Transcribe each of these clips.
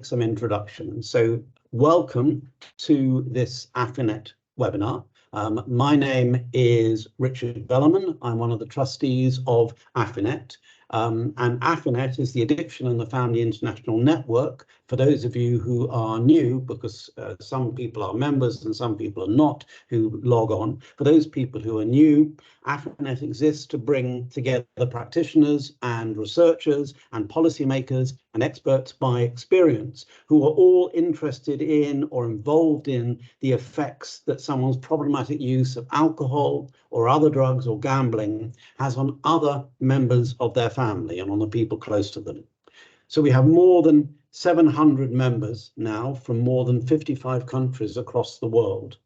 some introduction. So welcome to this AFINet webinar. My name is Richard Vellerman. I'm one of the trustees of AFINet. And AFINet is the Addiction and the Family International Network. For those of you who are new, because some people are members and some people are not who log on, for those people who are new, AFINet exists to bring together practitioners and researchers and policymakers and experts by experience who are all interested in or involved in the effects that someone's problematic use of alcohol or other drugs or gambling has on other members of their family and on the people close to them. So we have more than 700 members now from more than 55 countries across the world.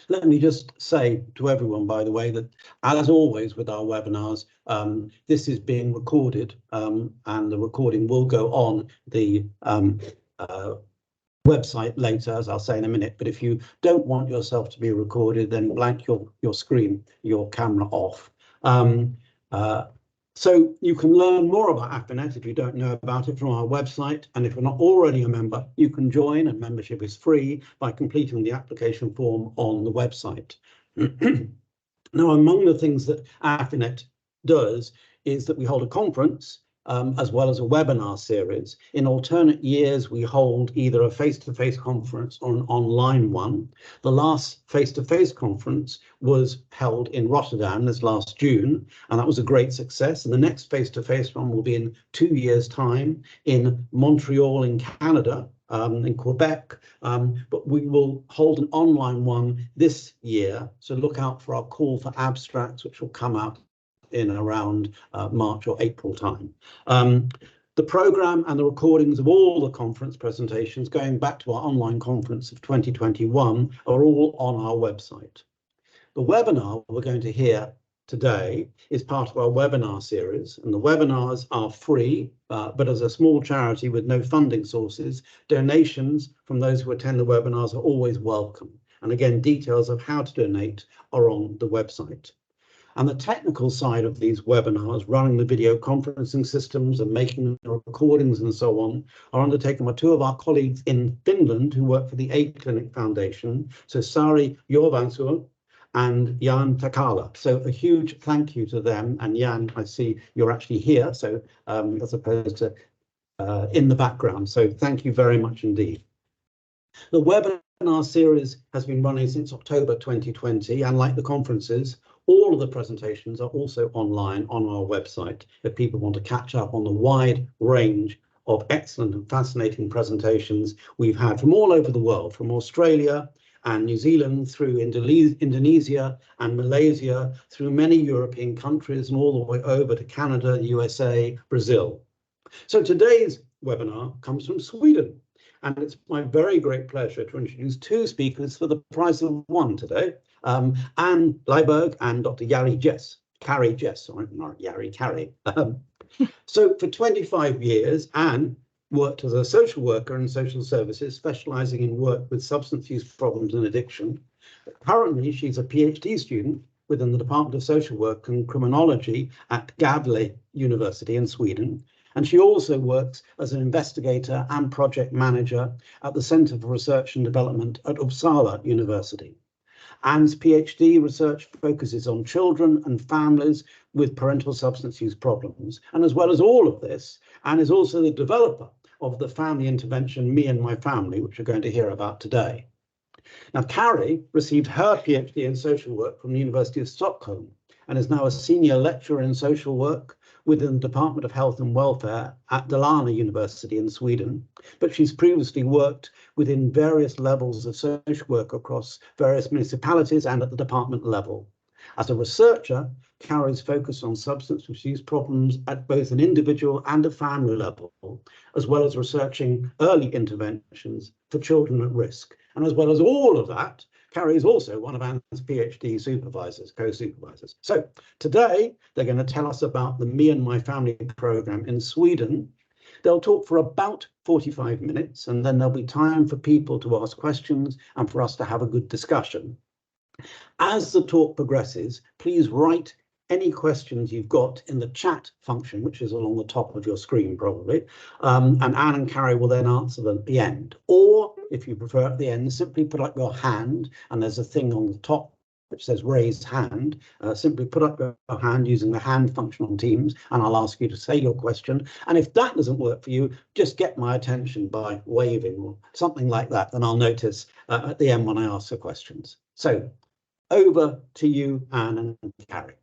Let me just say to everyone, by the way, that as always with our webinars, this is being recorded and the recording will go on the website later, as I'll say in a minute. But if you don't want yourself to be recorded, then blank your screen, your camera off. So you can learn more about AFINet if you don't know about it from our website. And if you're not already a member, you can join, and membership is free by completing the application form on the website. Now, among the things that AFINet does is that we hold a conference as well as a webinar series. In alternate years, we hold either a face-to-face conference or an online one. The last face-to-face conference was held in Rotterdam this last June, and that was a great success. And the next face-to-face one will be in 2 years' time in Montreal in Canada, in Quebec, but we will hold an online one this year. So look out for our call for abstracts, which will come out in around March or April time. The programme and the recordings of all the conference presentations going back to our online conference of 2021 are all on our website. The webinar we're going to hear today is part of our webinar series, and the webinars are free, but as a small charity with no funding sources, donations from those who attend the webinars are always welcome. And again, details of how to donate are on the website. And the technical side of these webinars, running the video conferencing systems and making the recordings and so on, are undertaken by two of our colleagues in Finland who work for the A-Clinic Foundation. So Sari Jorvansuu and Jan Takala. So a huge thank you to them. And Jan, I see you're actually here, so as opposed to in the background. So thank you very much indeed. The webinar series has been running since October 2020, and like the conferences, all of the presentations are also online on our website if people want to catch up on the wide range of excellent and fascinating presentations we've had from all over the world, from Australia and New Zealand through Indonesia and Malaysia, through many European countries and all the way over to Canada, USA, Brazil. So today's webinar comes from Sweden, and it's my very great pleasure to introduce two speakers for the price of one today. Anne Lyrberg and Dr. Kari Jess, sorry, not Yari, Kari. So for 25 years, Anne worked as a social worker in social services, specialising in work with substance use problems and addiction. Currently, she's a PhD student within the Department of Social Work and Criminology at Gävle University in Sweden. And she also works as an investigator and project manager at the Centre for Research and Development at Uppsala University. Anne's PhD research focuses on children and families with parental substance use problems. And as well as all of this, Anne is also the developer of the family intervention Me and My Family, which we're going to hear about today. Now, Kari received her PhD in social work from the University of Stockholm and is now a senior lecturer in social work within the Department of Health and Welfare at Dalarna University in Sweden, but she's previously worked within various levels of social work across various municipalities and at the department level. As a researcher, Kari's focused on substance misuse problems at both an individual and a family level, as well as researching early interventions for children at risk. And as well as all of that, Kari is also one of Anne's PhD supervisors, co-supervisors. So today, they're going to tell us about the Me and My Family program in Sweden. They'll talk for about 45 minutes, and then there'll be time for people to ask questions and for us to have a good discussion. As the talk progresses, please write any questions you've got in the chat function, which is along the top of your screen probably, and Anne and Kari will then answer them at the end. Or if you prefer at the end, simply put up your hand, and there's a thing on the top which says raise hand. Simply put up your hand using the hand function on Teams, and I'll ask you to say your question. And if that doesn't work for you, just get my attention by waving or something like that, then I'll notice at the end when I ask the questions. So over to you, Anne and Kari.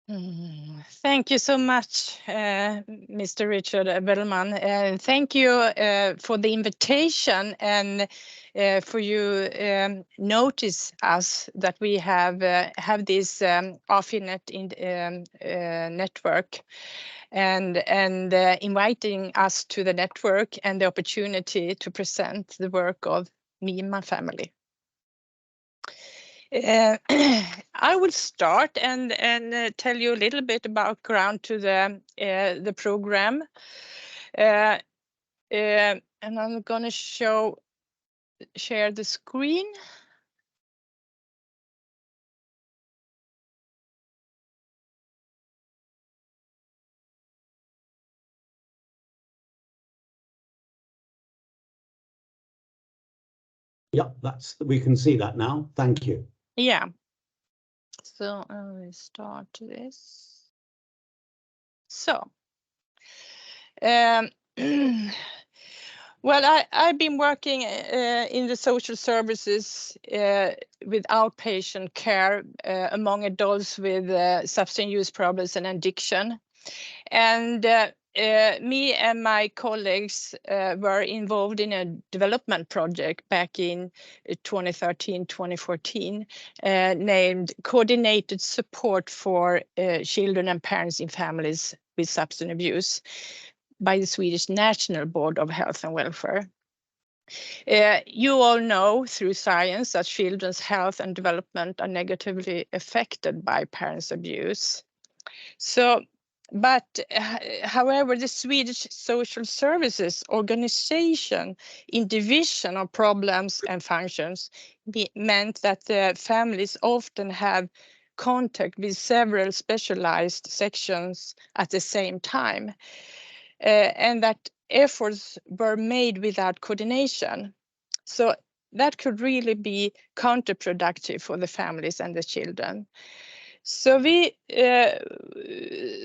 Thank you so much, Mr. Richard Bellman. And thank you for the invitation and for you notice us that we have this AFINet network and inviting us to the network and the opportunity to present the work of me and my family. I will start and tell you a little bit about background to the program, and I'm going to share the screen. Yeah, we can see that now. Thank you. Yeah. So I will start this. So, well, I've been working in the social services with outpatient care among adults with substance use problems and addiction. And me and my colleagues were involved in a development project back in 2013, 2014, named Coordinated Support for Children and Parents in Families with Substance Abuse by the Swedish National Board of Health and Welfare. You all know through science that children's health and development are negatively affected by parents' abuse. But however, the Swedish Social Services Organization in division of problems and functions meant that the families often have contact with several specialized sections at the same time, and that efforts were made without coordination. So that could really be counterproductive for the families and the children. So we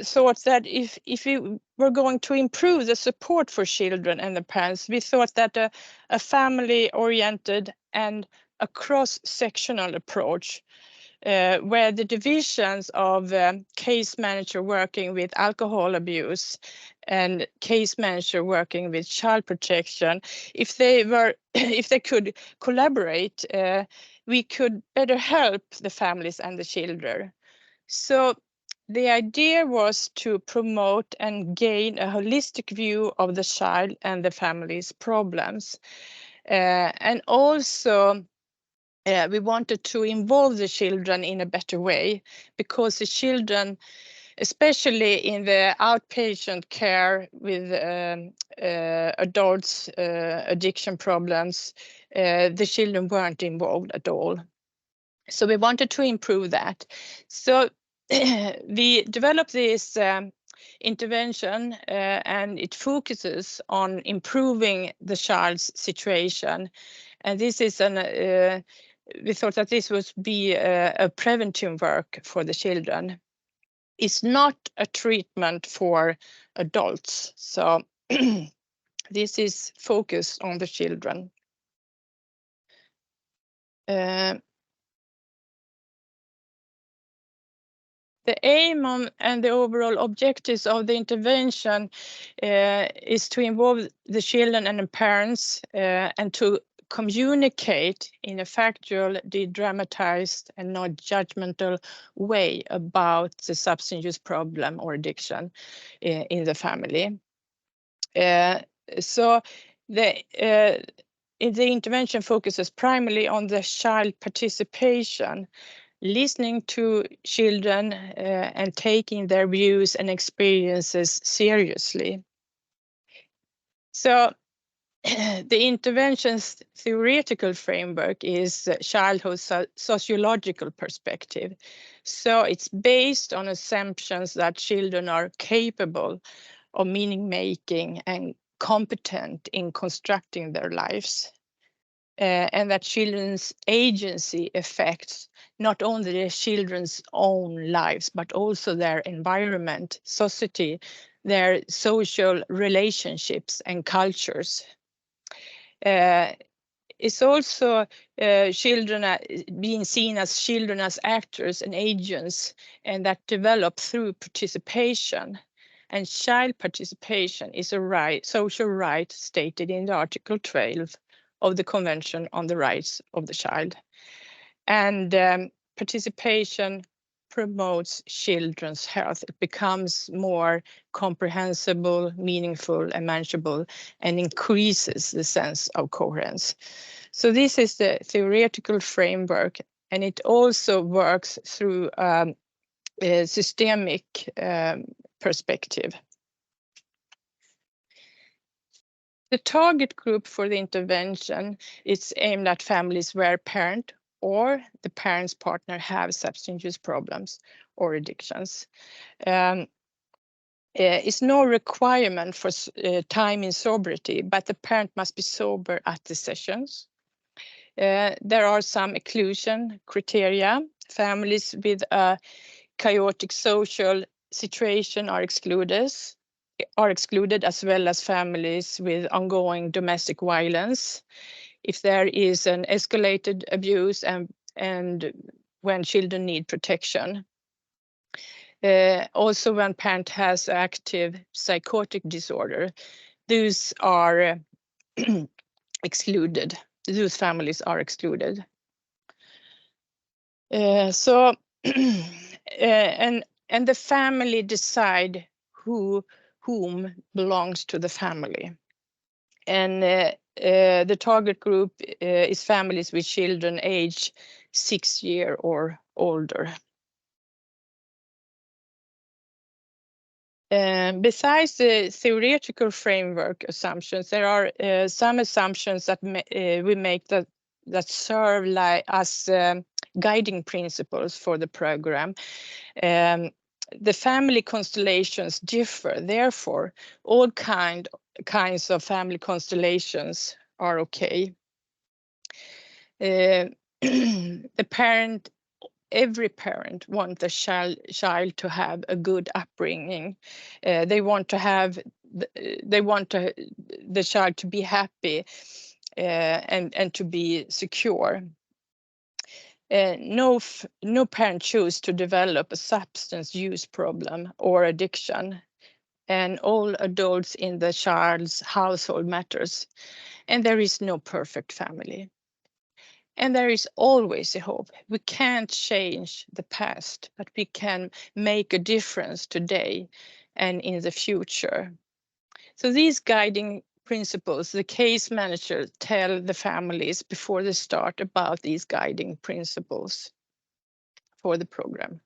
thought that if we were going to improve the support for children and the parents, we thought that a family-oriented and a cross-sectional approach where the divisions of case manager working with alcohol abuse and case manager working with child protection, if they could collaborate, we could better help the families and the children. So the idea was to promote and gain a holistic view of the child and the family's problems. And also we wanted to involve the children in a better way, because the children, especially in the outpatient care with adults addiction problems, the children weren't involved at all. So we wanted to improve that. So we developed this intervention and it focuses on improving the child's situation. And this is we thought that this would be a preventive work for the children. It's not a treatment for adults. So this is focused on the children. The aim and the overall objectives of the intervention is to involve the children and the parents and to communicate in a factual, de-dramatized and not judgmental way about the substance use problem or addiction in the family. So the intervention focuses primarily on the child participation, listening to children and taking their views and experiences seriously. So the intervention's theoretical framework is childhood sociological perspective. So it's based on assumptions that children are capable of meaning making and competent in constructing their lives. And that children's agency affects not only their children's own lives, but also their environment, society, their social relationships and cultures. It's also children being seen as children as actors and agents, and that develop through participation. And child participation is a right, social right stated in the Article 12 of the Convention on the Rights of the Child. And participation promotes children's health. It becomes more comprehensible, meaningful, and manageable, and increases the sense of coherence. So this is the theoretical framework, and it also works through a systemic perspective. The target group for the intervention is aimed at families where parent or the parent's partner have substance use problems or addictions. It's no requirement for time in sobriety, but the parent must be sober at the sessions. There are some exclusion criteria. Families with a chaotic social situation are excluded, as well as families with ongoing domestic violence. If there is an escalated abuse and when children need protection. Also, when parent has active psychotic disorder, those are excluded. Those families are excluded. And the family decide whom belongs to the family. And the target group is families with children age 6 years or older. Besides the theoretical framework assumptions, there are some assumptions that we make that serve as guiding principles for the program. The family constellations differ, therefore, all kinds of family constellations are okay. Every parent wants the child to have a good upbringing. They want the child to be happy and to be secure. No parent chooses to develop a substance use problem or addiction, and all adults in the child's household matters, and there is no perfect family. And there is always a hope. We can't change the past, but we can make a difference today and in the future. So these guiding principles, the case manager tell the families before they start about these guiding principles for the program.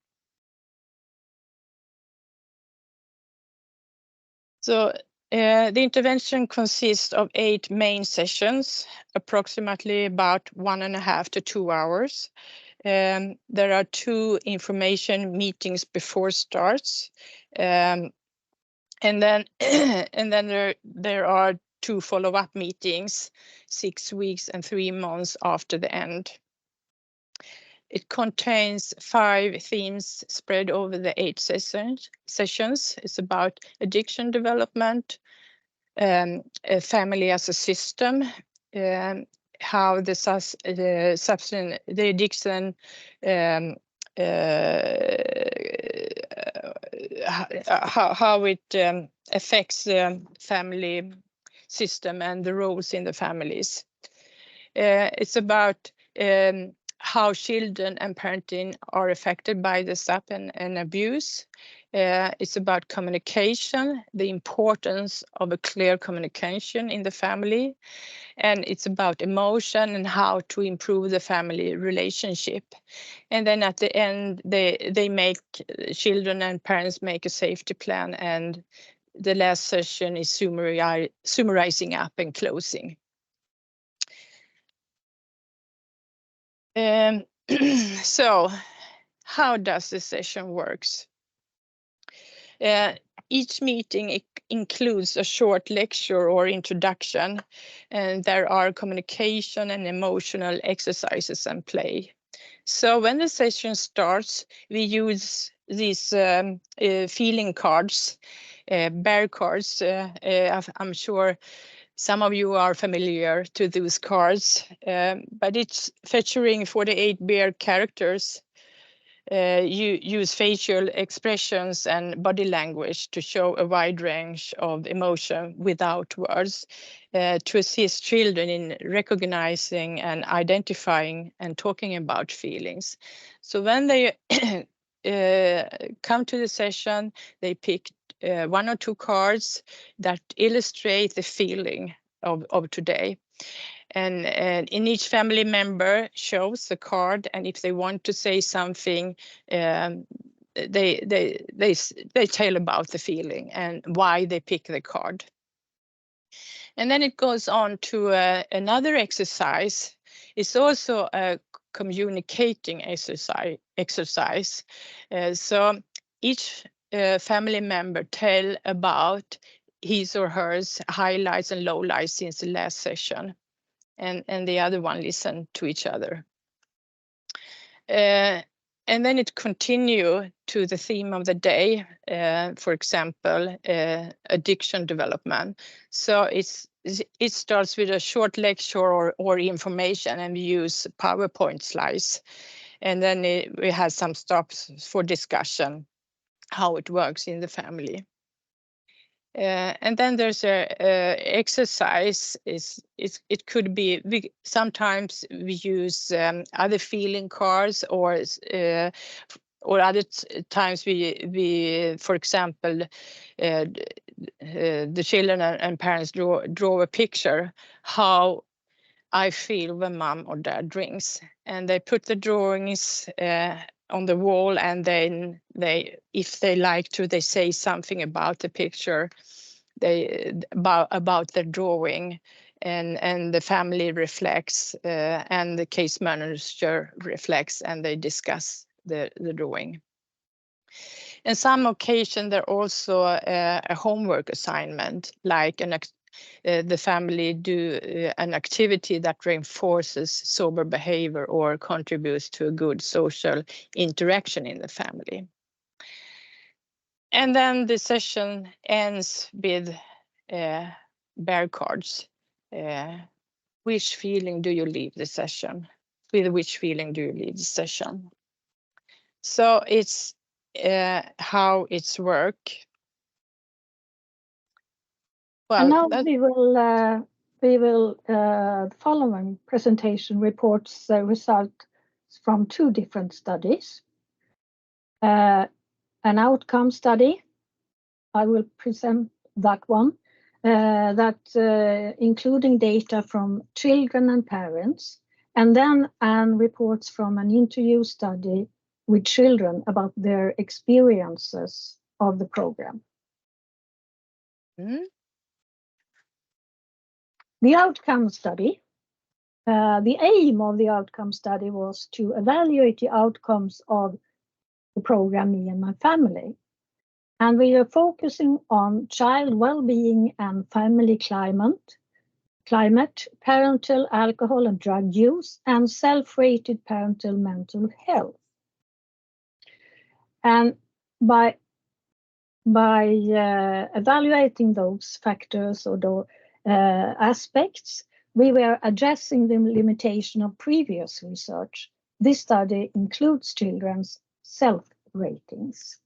So the intervention consists of 8 main sessions, approximately about 1.5 to 2 hours. There are 2 information meetings before starts, and then there are 2 follow-up meetings, 6 weeks and 3 months after the end. It contains 5 themes spread over the 8 sessions. It's about addiction development, family as a system, how the addiction how it affects the family system and the roles in the families. It's about how children and parenting are affected by the SAP and abuse. It's about communication, the importance of a clear communication in the family. And it's about emotion and how to improve the family relationship. And then at the end, children and parents make a safety plan and the last session is summarizing up and closing. So how does the session works? Each meeting includes a short lecture or introduction, and there are communication and emotional exercises and play. So when the session starts, we use these feeling cards, bear cards. I'm sure some of you are familiar to those cards, but it's featuring 48 bear characters. You use facial expressions and body language to show a wide range of emotion without words, to assist children in recognizing and identifying and talking about feelings. So when they come to the session, they pick 1 or 2 cards that illustrate the feeling of today. And in each family member shows the card, and if they want to say something, they tell about the feeling and why they pick the card. And then it goes on to another exercise. It's also a communicating exercise. So each family member tell about his or hers highlights and lowlights since the last session. And the other one listen to each other. And then it continue to the theme of the day, for example, addiction development. So it starts with a short lecture or information, and we use PowerPoint slides. And then we have some stops for discussion, how it works in the family. And then there's a exercise. It could be sometimes we use other feeling cards, or other times we for example the children and parents draw a picture how I feel when mom or dad drinks, and they put the drawings on the wall, and then if they like to, they say something about the picture, about the drawing, and the family reflects, and the case manager reflects, and they discuss the drawing. In some occasion, there also a homework assignment, like the family do an activity that reinforces sober behavior or contributes to a good social interaction in the family. And then the session ends with bear cards. Which feeling do you leave the session? With which feeling do you leave the session? So it's how it's work. Well, and now we will the following presentation reports the results from 2 different studies. An outcome study, I will present that one, including data from children and parents, and then reports from an interview study with children about their experiences of the program. Mm-hmm. The outcome study, the aim of the outcome study was to evaluate the outcomes of the program Me and My Family. And we are focusing on child well-being and family climate, parental alcohol and drug use, and self-rated parental mental health. And by evaluating those factors or the aspects, we were addressing the limitation of previous research. This study includes children's self-ratings.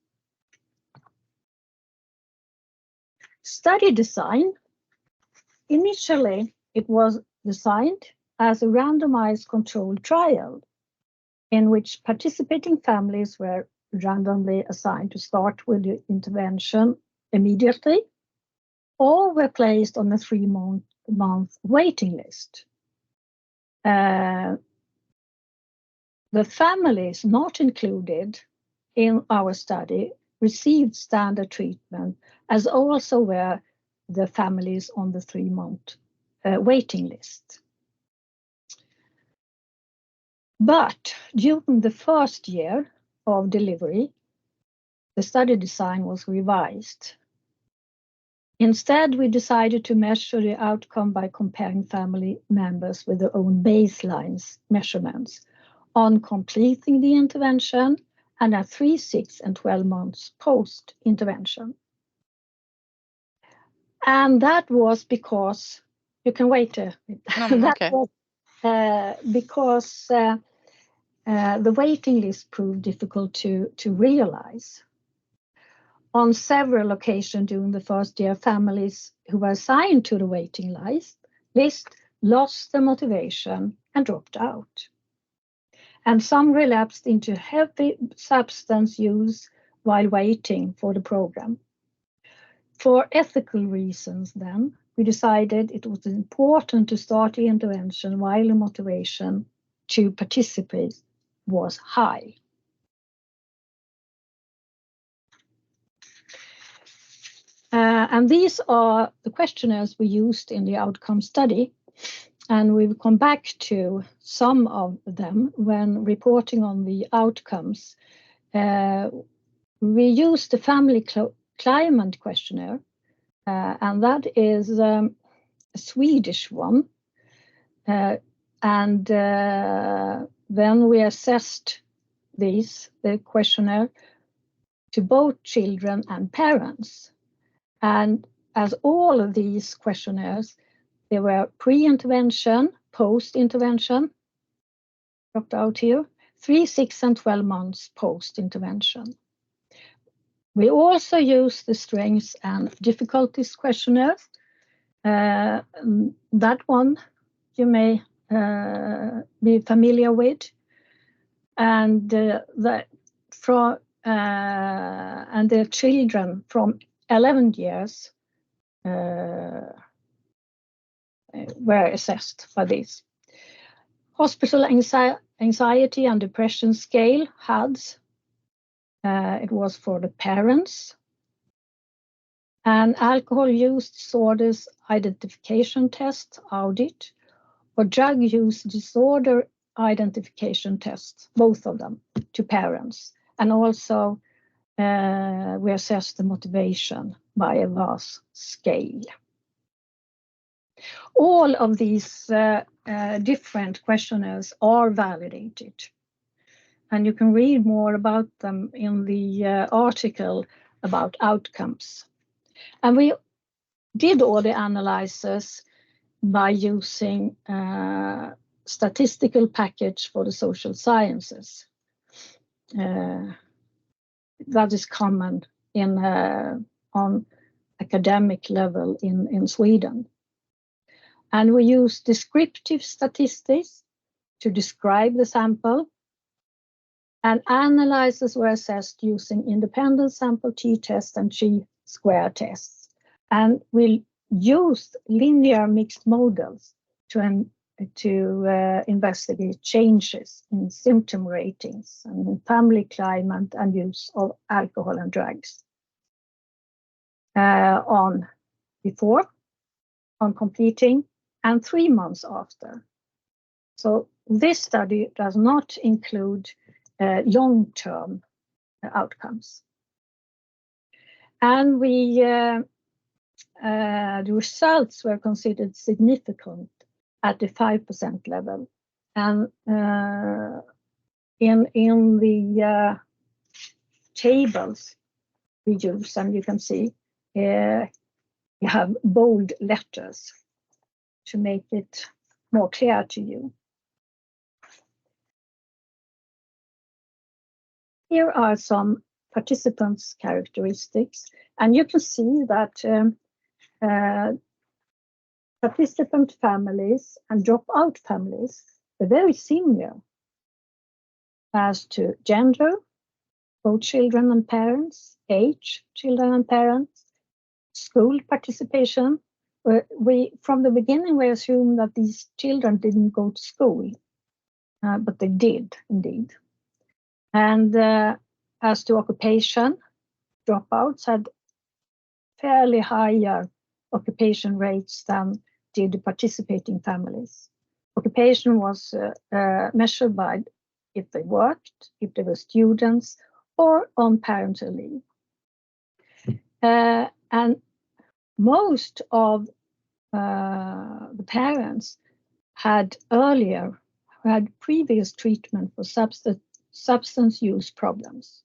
Study design. Initially, it was designed as a randomized controlled trial in which participating families were randomly assigned to start with the intervention immediately or were placed on a 3-month waiting list. The families not included in our study received standard treatment, as also were the families on the 3-month waiting list. But during the first year of delivery, the study design was revised. Instead, we decided to measure the outcome by comparing family members with their own baselines measurements on completing the intervention and at 3, 6, and 12 months post-intervention. And that was because, you can wait a bit. No, okay. Because the waiting list proved difficult to realize. On several occasions during the first year, families who were assigned to the waiting list lost their motivation and dropped out. And some relapsed into heavy substance use while waiting for the program. For ethical reasons, then, we decided it was important to start the intervention while the motivation to participate was high. And these are the questionnaires we used in the outcome study. And we will come back to some of them when reporting on the outcomes. We used the family climate questionnaire, and that is a Swedish one. And then we assessed the questionnaire to both children and parents. And as all of these questionnaires, they were pre-intervention, post-intervention, dropped out here, 3, 6, and 12 months post-intervention. We also use the strengths and difficulties questionnaires. That one you may be familiar with, and the children from 11 years were assessed by this. Hospital anxiety and depression scale, HADS. It was for the parents. And alcohol use disorders identification test, audit, or drug use disorder identification test, both of them, to parents. And also we assess the motivation by a VAS scale. All of these different questionnaires are validated. And you can read more about them in the article about outcomes. And we did all the analysis by using statistical package for the social sciences. That is common on academic level in Sweden. And we use descriptive statistics to describe the sample. And analyses were assessed using independent sample t-test and chi-square tests. And we used linear mixed models to investigate changes in symptom ratings and in family climate and use of alcohol and drugs on before, on completing, and 3 months after. So this study does not include long-term outcomes. And the results were considered significant at the 5% level. And in the tables we use, and you can see, you have bold letters to make it more clear to you. Here are some participants' characteristics, and you can see that participant families and dropout families are very similar as to gender, both children and parents, age, children and parents, school participation. From the beginning, we assumed that these children didn't go to school, but they did indeed. And as to occupation, dropouts had fairly higher occupation rates than did the participating families. Occupation was measured by if they worked, if they were students, or on parental leave. And most of the parents had previous treatment for substance use problems.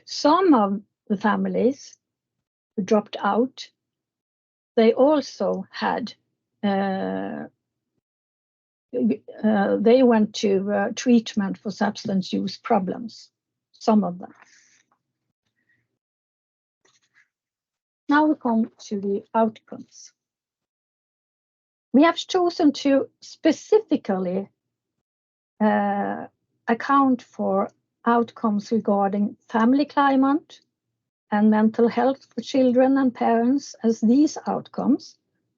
Some of the families who dropped out, they also had they went to treatment for substance use problems, some of them. Now we come to the outcomes. We have chosen to specifically account for outcomes regarding family climate and mental health for children and parents, as these outcomes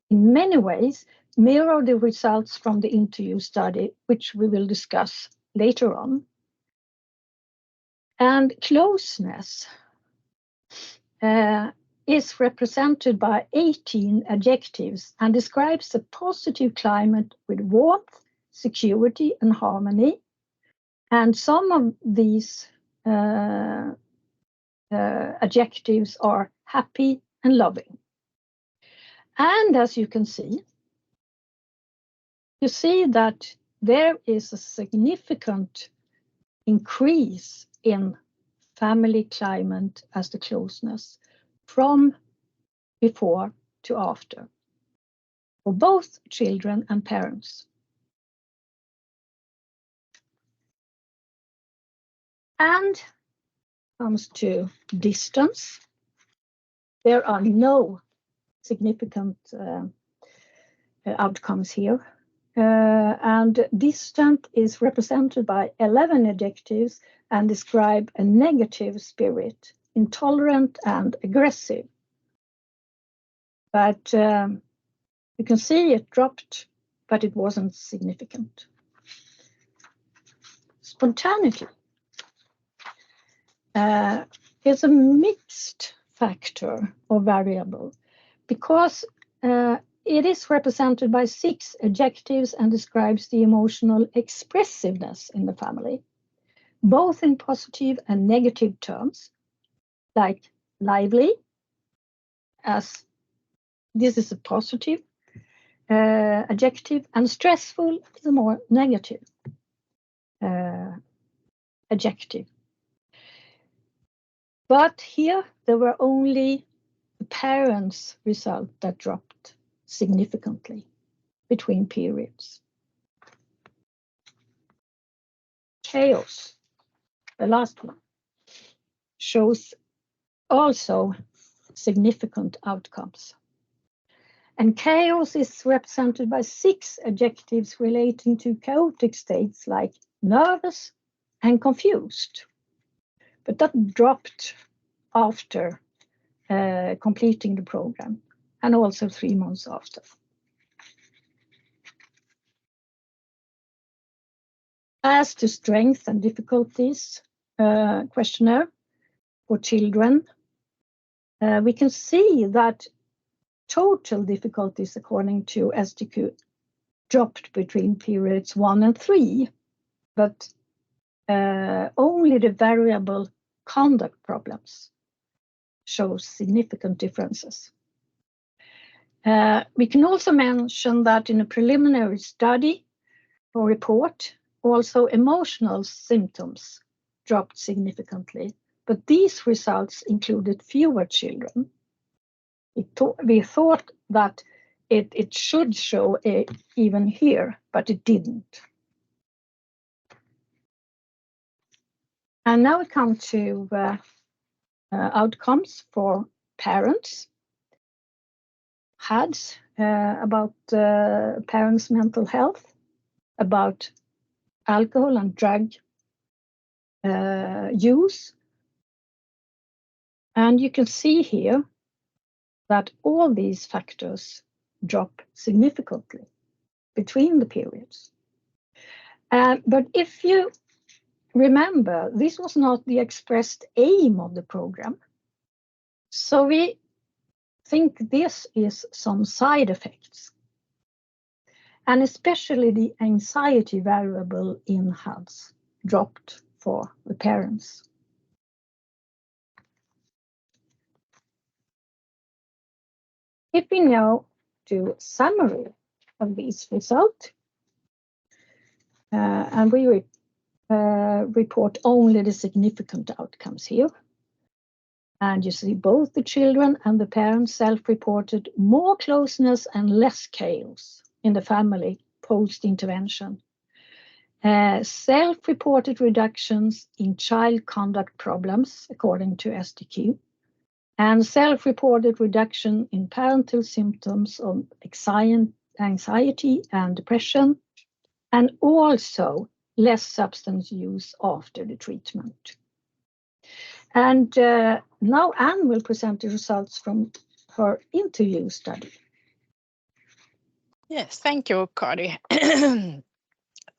in many ways mirror the results from the interview study, which we will discuss later on. And closeness is represented by 18 adjectives and describes a positive climate with warmth, security, and harmony. And some of these adjectives are happy and loving. And as you can see, you see that there is a significant increase in family climate as the closeness from before to after for both children and parents. And comes to distance. There are no significant outcomes here. And distant is represented by 11 adjectives and describe a negative spirit, intolerant and aggressive. But you can see it dropped, but it wasn't significant. Spontaneity is a mixed factor or variable because it is represented by 6 adjectives and describes the emotional expressiveness in the family, both in positive and negative terms, like lively, as this is a positive adjective, and stressful is a more negative adjective. But here there were only the parents' result that dropped significantly between periods. Chaos, the last one, shows also significant outcomes. And chaos is represented by 6 adjectives relating to chaotic states like nervous and confused. But that dropped after completing the program and also 3 months after. As to strength and difficulties questionnaire for children, we can see that total difficulties according to SDQ dropped between periods 1 and 3, but only the variable conduct problems show significant differences. We can also mention that in a preliminary study or report, also emotional symptoms dropped significantly, but these results included fewer children. We thought that it should show even here, but it didn't. And now we come to outcomes for parents. HADS about parents' mental health, about alcohol and drug use. And you can see here that all these factors drop significantly between the periods. But if you remember, this was not the expressed aim of the program. So we think this is some side effects, and especially the anxiety variable in HUDs dropped for the parents. If we now do a summary of these results, and we report only the significant outcomes here. And you see both the children and the parents self-reported more closeness and less chaos in the family post-intervention. Self-reported reductions in child conduct problems, according to SDQ, and self-reported reduction in parental symptoms of anxiety and depression, and also less substance use after the treatment. And now Anne will present the results from her interview study. Yes, thank you, Kari.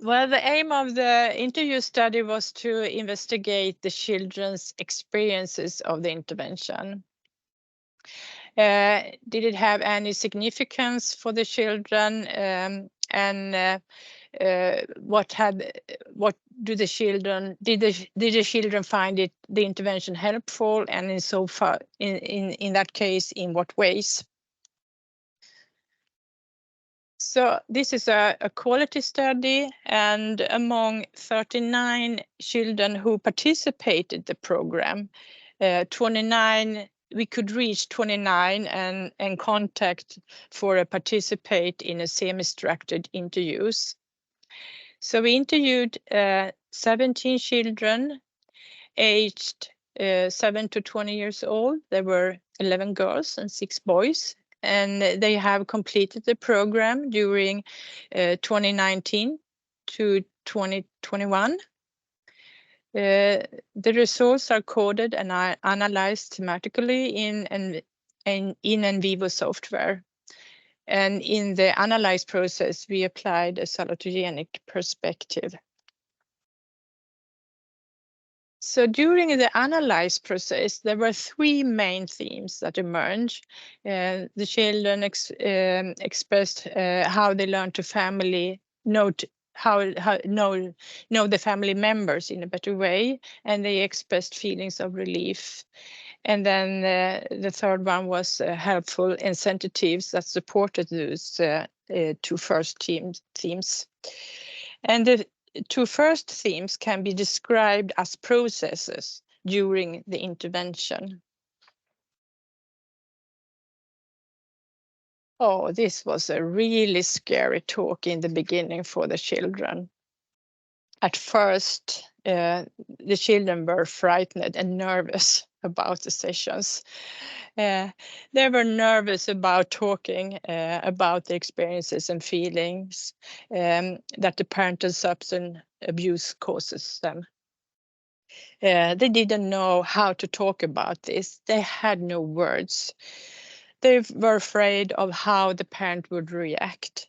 Well, the aim of the interview study was to investigate the children's experiences of the intervention. Did it have any significance for the children? What do the children did the children find the intervention helpful, and in that case, in what ways? So this is a quality study, and among 39 children who participated in the program, 29 we could reach 29 and contact for a participate in a semi-structured interviews. So we interviewed 17 children aged 7 to 20 years old. There were 11 girls and 6 boys, and they have completed the program during 2019 to 2021. The results are coded and are analyzed thematically in in vivo software. And in the analyze process, we applied a salutogenic perspective. So during the analyze process, there were 3 main themes that emerged. The children expressed how they learned to know the family members in a better way, and they expressed feelings of relief. And then the third one was helpful incentives that supported those 2 first themes. And the 2 first themes can be described as processes during the intervention. Oh, this was a really scary talk in the beginning for the children. At first, the children were frightened and nervous about the sessions. They were nervous about talking about the experiences and feelings that the parental substance abuse causes them. They didn't know how to talk about this. They had no words. They were afraid of how the parent would react.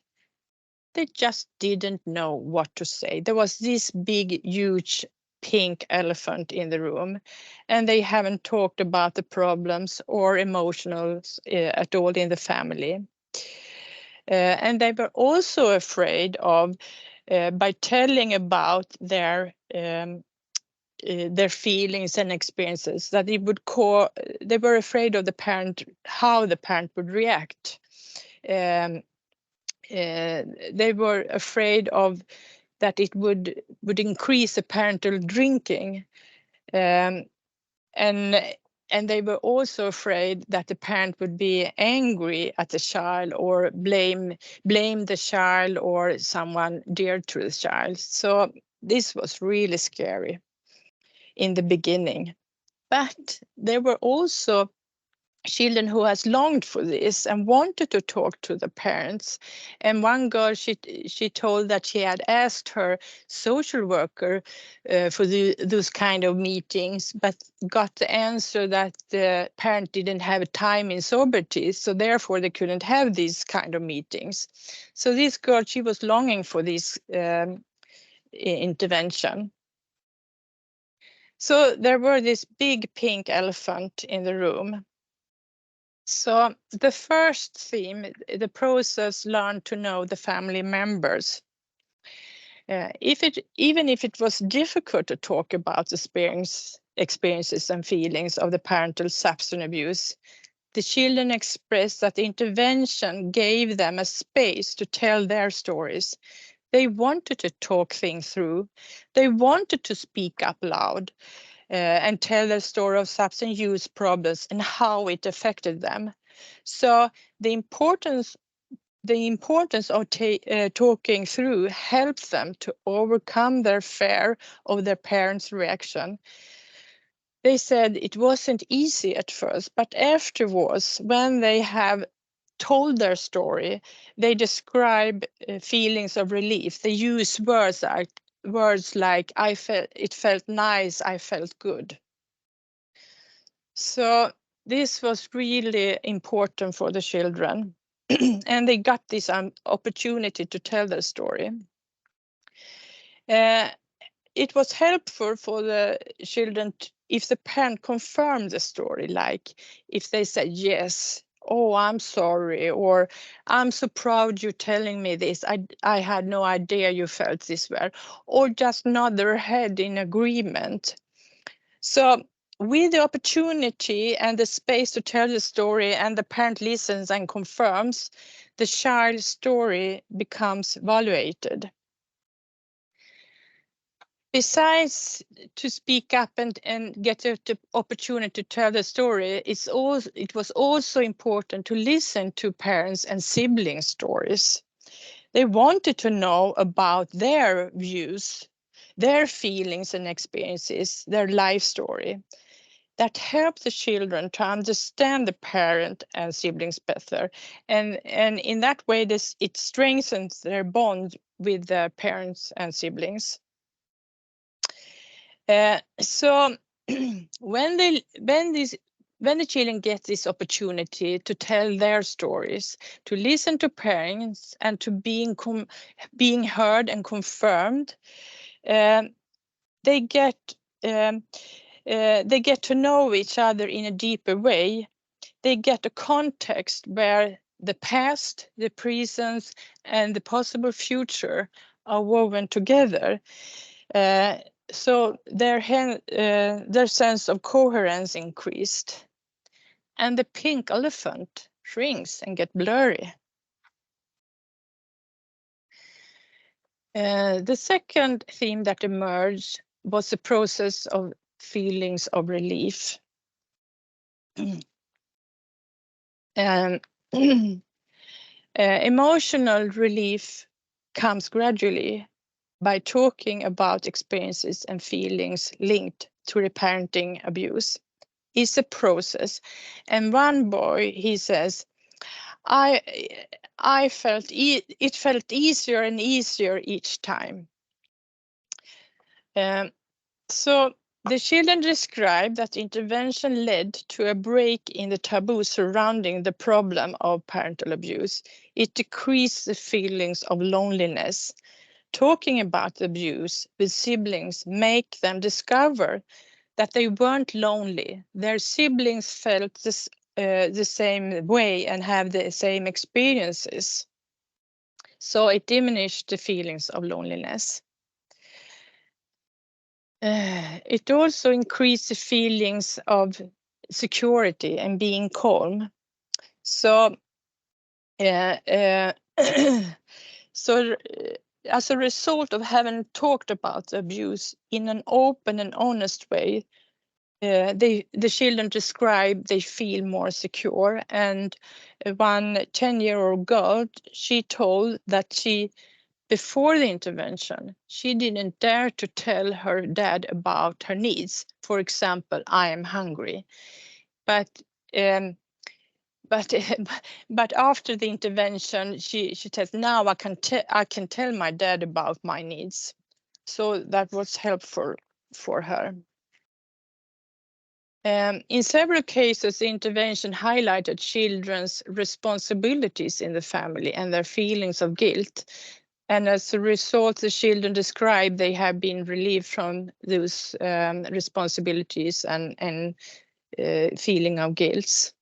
They just didn't know what to say. There was this big, huge pink elephant in the room, and they haven't talked about the problems or emotionals at all in the family. And they were also afraid of, by telling about their feelings and experiences, that it would they were afraid of the parent, how the parent would react. They were afraid of that it would increase the parental drinking, and they were also afraid that the parent would be angry at the child or blame the child or someone dear to the child. So this was really scary in the beginning. But there were also children who has longed for this and wanted to talk to the parents. And one girl, she told that she had asked her social worker for those kind of meetings, but got the answer that the parent didn't have time in sobriety, so therefore they couldn't have these kind of meetings. So this girl, she was longing for this intervention. So there were this big pink elephant in the room. So the first theme, the process learned to know the family members. Even if it was difficult to talk about experiences and feelings of the parental substance abuse, the children expressed that the intervention gave them a space to tell their stories. They wanted to talk things through. They wanted to speak up loud and tell their story of substance use problems and how it affected them. So the importance of talking through helped them to overcome their fear of their parents' reaction. They said it wasn't easy at first, but afterwards, when they have told their story, they describe feelings of relief. They use words like it felt nice, I felt good. So this was really important for the children. And they got this opportunity to tell their story. It was helpful for the children if the parent confirmed the story, like if they said, yes, oh, I'm sorry, or I'm so proud you're telling me this. I had no idea you felt this way, or just nod their head in agreement. So with the opportunity and the space to tell the story and the parent listens and confirms, the child's story becomes evaluated. Besides to speak up and get the opportunity to tell the story, it was also important to listen to parents and siblings' stories. They wanted to know about their views, their feelings and experiences, their life story. That helped the children to understand the parent and siblings better. And in that way, it strengthens their bond with the parents and siblings. So when the children get this opportunity to tell their stories, to listen to parents and to being heard and confirmed, they get to know each other in a deeper way. They get a context where the past, the present, and the possible future are woven together. So their sense of coherence increased. And the pink elephant shrinks and get blurry. The second theme that emerged was the process of feelings of relief. Emotional relief comes gradually by talking about experiences and feelings linked to reparenting abuse. It's a process. And one boy, he says, I felt it felt easier and easier each time. So the children described that intervention led to a break in the taboo surrounding the problem of parental abuse. It decreased the feelings of loneliness. Talking about abuse with siblings make them discover that they weren't lonely. Their siblings felt the same way and have the same experiences. So it diminished the feelings of loneliness. It also increased the feelings of security and being calm. So, so as a result of having talked about abuse in an open and honest way, the children describe they feel more secure. And one 10-year-old girl, she told that before the intervention, she didn't dare to tell her dad about her needs. For example, I am hungry. But after the intervention, she says, now I can tell my dad about my needs. So that was helpful for her. In several cases, the intervention highlighted children's responsibilities in the family and their feelings of guilt. And as a result, the children describe they have been relieved from those responsibilities and feeling of guilt.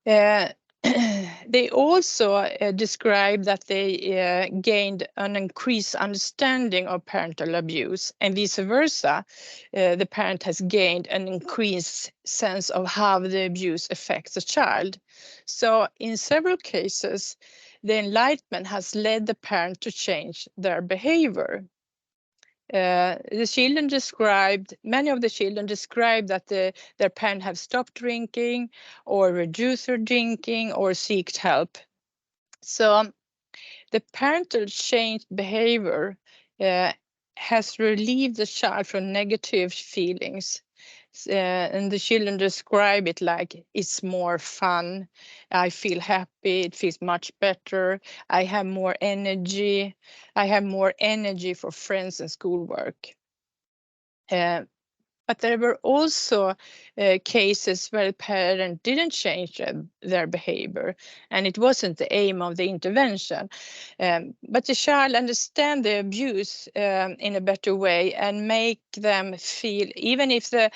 They also describe that they gained an increased understanding of parental abuse, and vice versa. The parent has gained an increased sense of how the abuse affects the child. So in several cases, the enlightenment has led the parent to change their behavior. Many of the children described that their parent have stopped drinking or reduced their drinking or seeked help. So the parental changed behavior has relieved the child from negative feelings. And the children describe it like it's more fun. I feel happy. It feels much better. I have more energy. I have more energy for friends and schoolwork. But there were also cases where the parent didn't change their behavior, and it wasn't the aim of the intervention. But the child understand the abuse in a better way and make them feel, even if the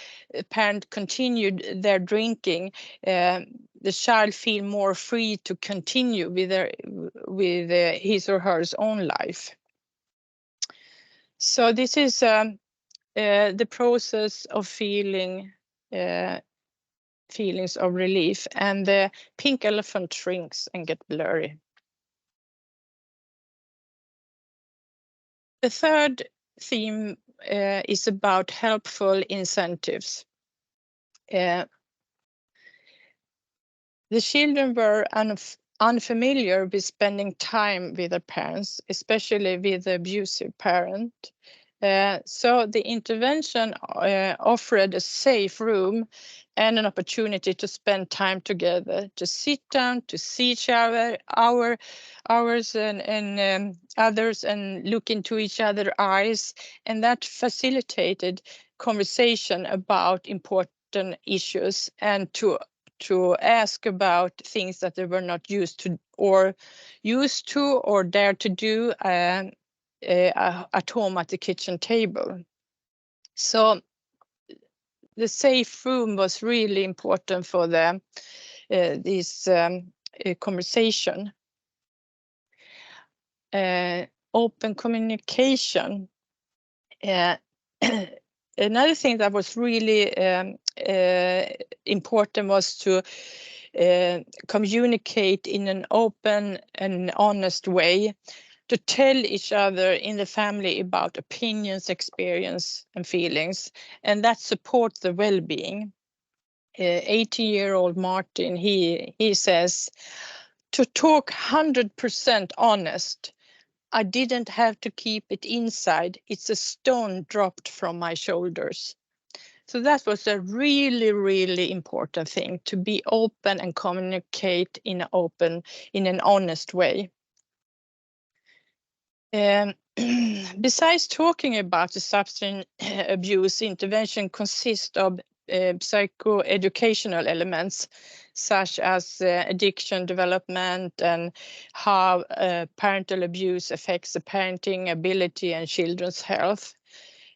parent continued their drinking, the child feel more free to continue with his or her own life. So this is the process of feelings of relief, and the pink elephant shrinks and get blurry. The third theme is about helpful incentives. The children were unfamiliar with spending time with their parents, especially with the abusive parent. So the intervention offered a safe room and an opportunity to spend time together, to sit down, to see each other, hours and others, and look into each other's eyes. And that facilitated conversation about important issues and to ask about things that they were not used to or dare to do at home at the kitchen table. So the safe room was really important for this conversation. Open communication. Another thing that was really important was to communicate in an open and honest way, to tell each other in the family about opinions, experience, and feelings, and that supports the well-being. 80-year-old Martin, he says, to talk 100% honest, I didn't have to keep it inside. It's a stone dropped from my shoulders. So that was a really, really important thing, to be open and communicate in an honest way. Besides talking about the substance abuse, intervention consists of psychoeducational elements such as addiction development and how parental abuse affects the parenting ability and children's health.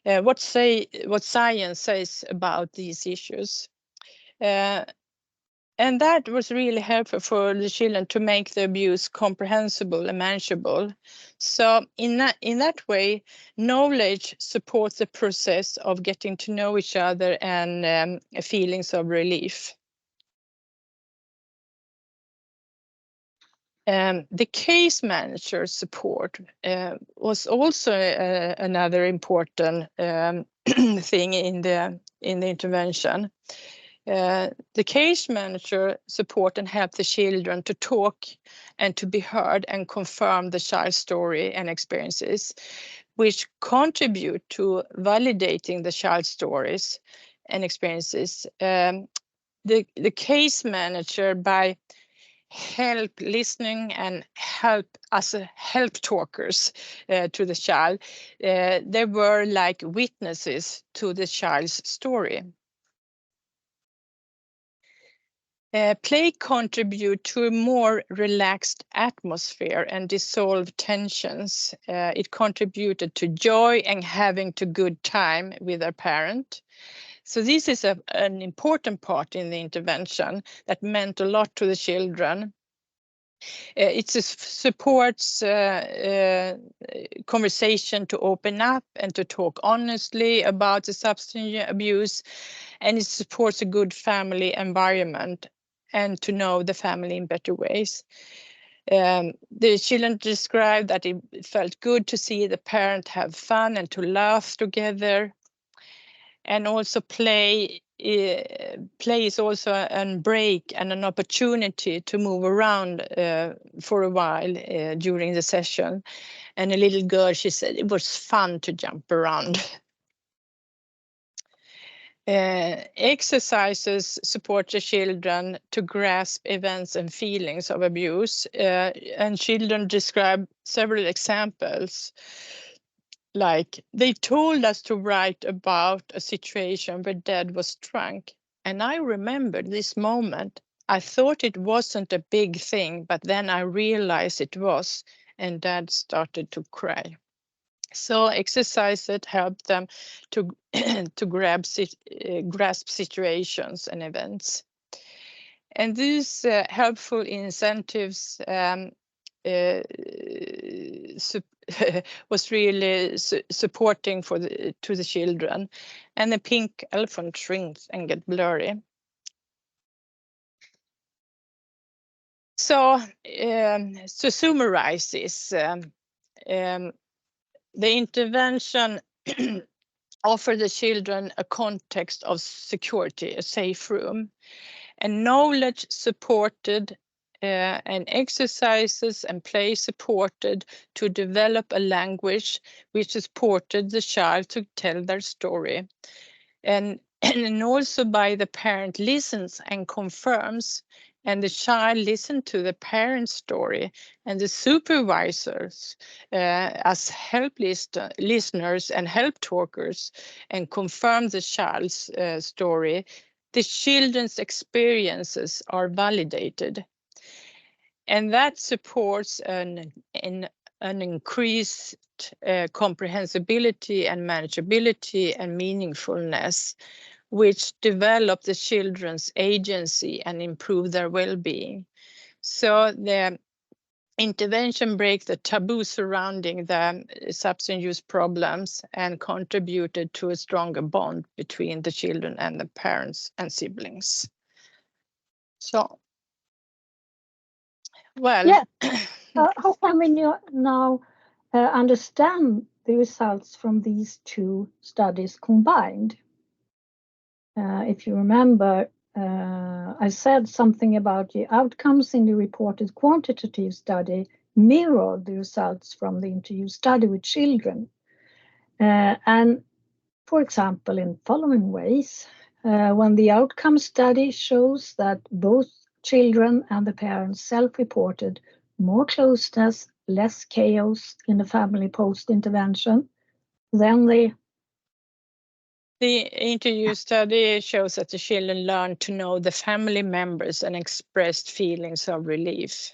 What science says about these issues. And that was really helpful for the children to make the abuse comprehensible and manageable. So in that way, knowledge supports the process of getting to know each other and feelings of relief. The case manager support was also another important thing in the intervention. The case manager support and help the children to talk and to be heard and confirm the child's story and experiences, which contribute to validating the child's stories and experiences. The case manager, by help listening and help as help talkers to the child, they were like witnesses to the child's story. Play contribute to a more relaxed atmosphere and dissolve tensions. It contributed to joy and having a good time with their parent. So this is an important part in the intervention that meant a lot to the children. It supports conversation to open up and to talk honestly about the substance abuse, and it supports a good family environment and to know the family in better ways. The children described that it felt good to see the parent have fun and to laugh together. And also play is also a break and an opportunity to move around for a while during the session. And a little girl, she said it was fun to jump around. Exercises support the children to grasp events and feelings of abuse, and children describe several examples. Like, they told us to write about a situation where Dad was drunk, and I remembered this moment. I thought it wasn't a big thing, but then I realized it was, and Dad started to cry. So exercises help them to to grasp situations and events. And these helpful incentives was really supporting to the children. And the pink elephant shrinks and get blurry. So to summarize this, the intervention offer the children a context of security, a safe room, and knowledge supported and exercises and play supported to develop a language which supported the child to tell their story. And also by the parent listens and confirms, and the child listens to the parent's story, and the supervisors as help listeners and help talkers and confirm the child's story. The children's experiences are validated, and that supports an increased comprehensibility and manageability and meaningfulness, which develop the children's agency and improve their well-being. So the intervention breaks the taboo surrounding the substance use problems and contributed to a stronger bond between the children and the parents and siblings. So, well, Yeah. How can we now understand the results from these two studies combined? If you remember, I said something about the outcomes in the reported quantitative study mirrored the results from the interview study with children. And for example, in following ways, when the outcome study shows that both children and the parents self-reported more closeness, less chaos in the family post-intervention, then the interview study shows that the children learned to know the family members and expressed feelings of relief.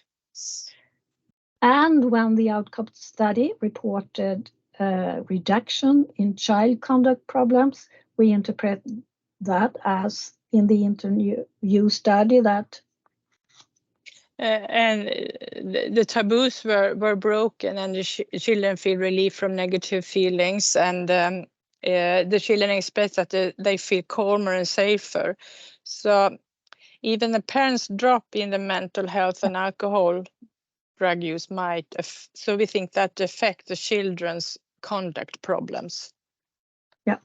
And when the outcome study reported reduction in child conduct problems, we interpret that as in the interview study that and the taboos were broken, and the children feel relief from negative feelings, and the children express that they feel calmer and safer. So even the parents drop in the mental health and alcohol drug use might, so we think that affect the children's conduct problems. Yeah,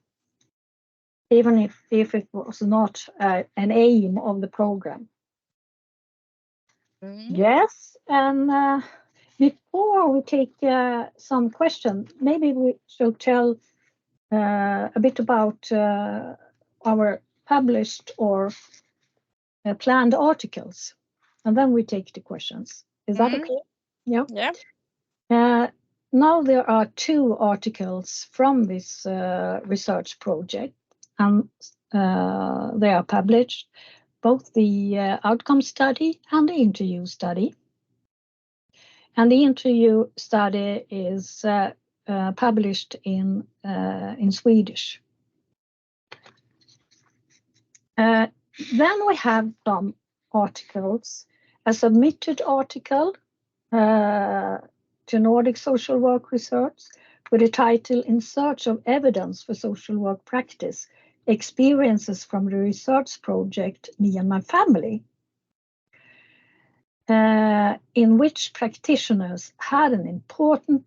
even if it was not an aim of the program. Yes, and before we take some questions, maybe we should tell a bit about our published or planned articles, and then we take the questions. Is that okay? Yeah. Yeah. Now there are 2 articles from this research project, and they are published, both the outcome study and the interview study. And the interview study is published in Swedish. Then we have some articles. A submitted article to Nordic Social Work Research with the title "In Search of Evidence for Social Work Practice, Experiences from the Research Project Me and My Family," in which practitioners had an important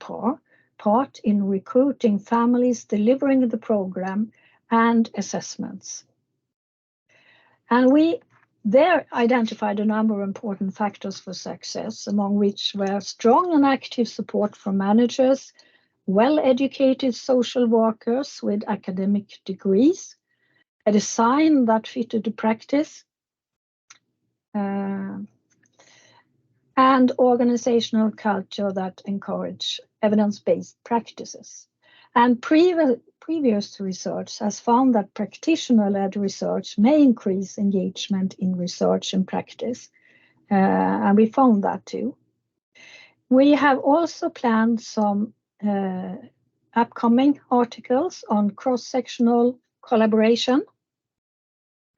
part in recruiting families, delivering the program and assessments. And we there identified a number of important factors for success, among which were strong and active support from managers, well-educated social workers with academic degrees, a design that fitted the practice, and organizational culture that encourage evidence-based practices. And previous research has found that practitioner-led research may increase engagement in research and practice. And we found that too. We have also planned some upcoming articles on cross-sectional collaboration,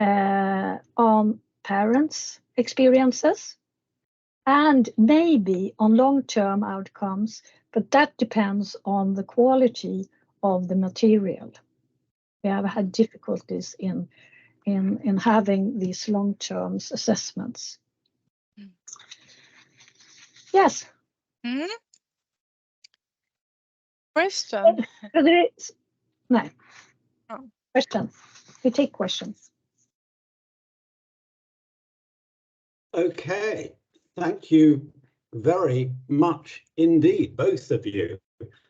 on parents' experiences, and maybe on long-term outcomes, but that depends on the quality of the material. We have had difficulties in having these long-term assessments. Yes. Question? No. Oh. Questions. We take questions. Okay, thank you very much indeed, both of you.